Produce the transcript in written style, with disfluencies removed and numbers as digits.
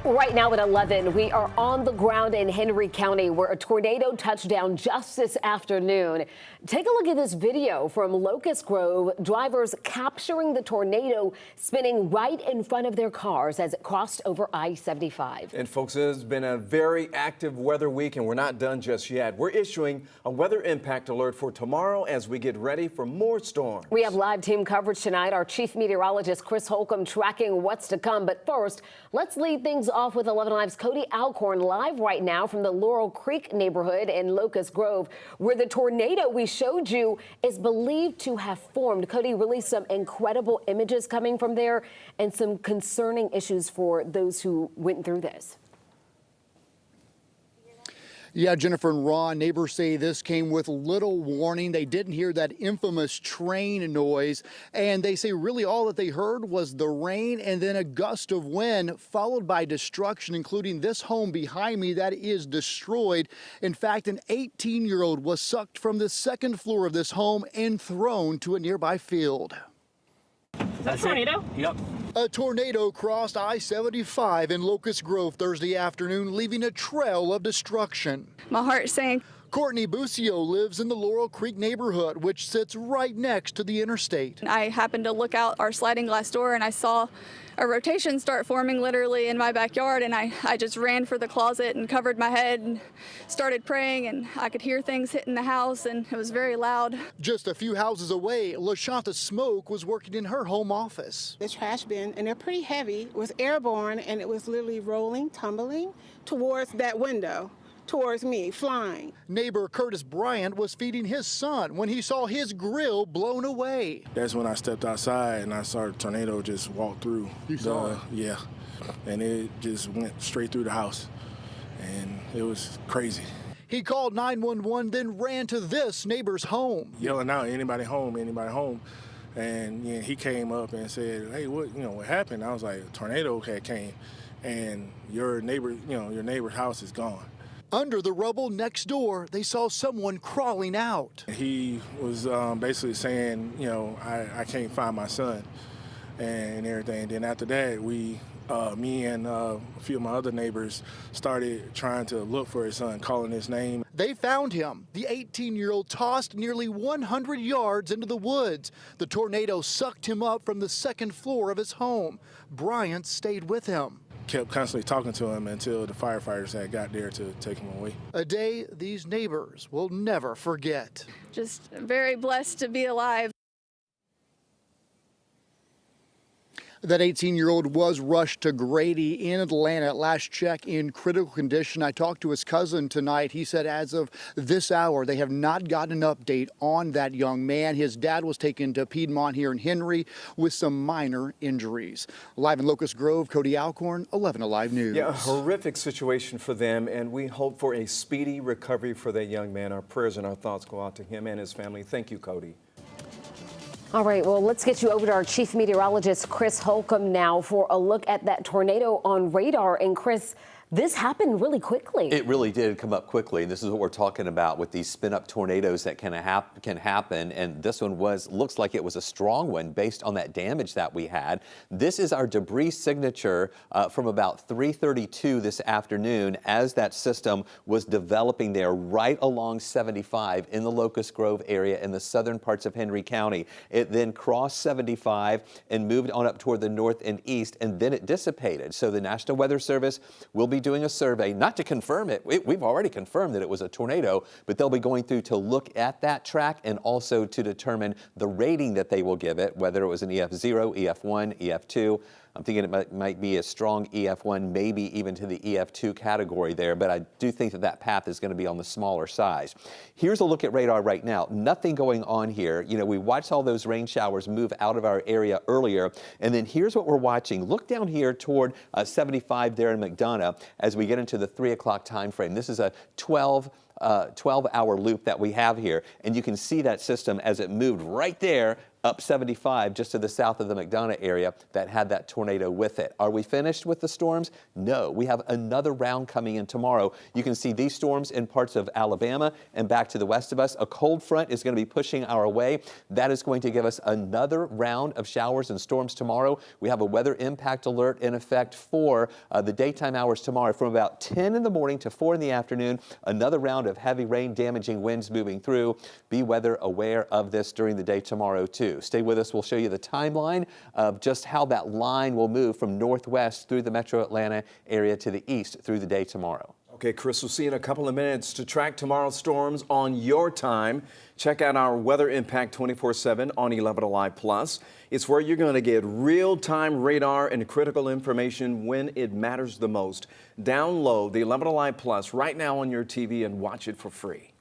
Right now at 11, we are on the ground in Henry County where a tornado touched down just this afternoon. Take a look at this video from Locust Grove. Drivers capturing the tornado spinning right in front of their cars as it crossed over I-75. And folks, it has been a very active weather week and we're not done just yet. We're issuing a weather impact alert for tomorrow as we get ready for more storms. We have live team coverage tonight. Our chief meteorologist Chris Holcomb tracking what's to come. But first, let's lead things off with 11 Alive's Cody Alcorn live right now from the Laurel Creek neighborhood in Locust Grove, where the tornado we showed you is believed to have formed. Cody released some incredible images coming from there and some concerning issues for those who went through this. Yeah, Jennifer and Ron, neighbors say this came with little warning. They didn't hear that infamous train noise, and they say really all that they heard was the rain and then a gust of wind, followed by destruction, including this home behind me that is destroyed. In fact, an 18-year-old was sucked from the second floor of this home and thrown to a nearby field. Is that a tornado? Yep. A tornado crossed I-75 in Locust Grove Thursday afternoon, leaving a trail of destruction. My heart sank. Courtney Busio lives in the Laurel Creek neighborhood, which sits right next to the interstate. I happened to look out our sliding glass door and I saw a rotation start forming literally in my backyard, and I just ran for the closet and covered my head and started praying, and I could hear things hitting the house and it was very loud. Just a few houses away, LaShanta Smoke was working in her home office. The trash bin, and they're pretty heavy, was airborne, and it was literally rolling, tumbling towards that window. Towards me, flying. Neighbor Curtis Bryant was feeding his son when he saw his grill blown away. That's when I stepped outside and I saw the tornado just walk through. You saw it? Yeah, and it just went straight through the house, and it was crazy. He called 911, then ran to this neighbor's home. Yelling out, anybody home, and he came up and said, hey, what happened? I was like, a tornado came, and your neighbor's house is gone. Under the rubble next door, they saw someone crawling out. He was basically saying, I can't find my son and everything. And then after that, me and a few of my other neighbors started trying to look for his son, calling his name. They found him. The 18-year-old tossed nearly 100 yards into the woods. The tornado sucked him up from the second floor of his home. Bryant stayed with him. Kept constantly talking to him until the firefighters had got there to take him away. A day these neighbors will never forget. Just very blessed to be alive. That 18-year-old was rushed to Grady in Atlanta at last check in critical condition. I talked to his cousin tonight. He said as of this hour, they have not gotten an update on that young man. His dad was taken to Piedmont here in Henry with some minor injuries. Live in Locust Grove, Cody Alcorn, 11 Alive News. Yeah, a horrific situation for them, and we hope for a speedy recovery for that young man. Our prayers and our thoughts go out to him and his family. Thank you, Cody. All right, well, let's get you over to our chief meteorologist, Chris Holcomb, now for a look at that tornado on radar. And Chris, this happened really quickly. It really did come up quickly, and this is what we're talking about with these spin-up tornadoes that can happen. And this one looks like it was a strong one based on that damage that we had. This is our debris signature from about 3:32 this afternoon as that system was developing there right along 75 in the Locust Grove area in the southern parts of Henry County. It then crossed 75 and moved on up toward the north and east, and then it dissipated. So the National Weather Service will be doing a survey, not to confirm it. We've already confirmed that it was a tornado, but they'll be going through to look at that track and also to determine the rating that they will give it, whether it was an EF0, EF1, EF2. I'm thinking it might be a strong EF1, maybe even to the EF2 category there, but I do think that path is going to be on the smaller size. Here's a look at radar right now. Nothing going on here. We watched all those rain showers move out of our area earlier, and then here's what we're watching. Look down here toward 75 there in McDonough as we get into the 3 o'clock time frame. This is a 12-hour loop that we have here, and you can see that system as it moved right there up 75 just to the south of the McDonough area that had that tornado with it. Are we finished with the storms? No, we have another round coming in tomorrow. You can see these storms in parts of Alabama and back to the west of us. A cold front is going to be pushing our way. That is going to give us another round of showers and storms tomorrow. We have a weather impact alert in effect for the daytime hours tomorrow from about 10 in the morning to 4 in the afternoon. Another round of heavy rain, damaging winds moving through. Be weather aware of this during the day tomorrow too. Stay with us. We'll show you the timeline of just how that line will move from northwest through the metro Atlanta area to the east through the day tomorrow. Okay, Chris, we'll see you in a couple of minutes. To track tomorrow's storms on your time, check out our Weather Impact 24/7 on 11 Alive Plus. It's where you're going to get real-time radar and critical information when it matters the most. Download the 11 Alive Plus right now on your TV and watch it for free.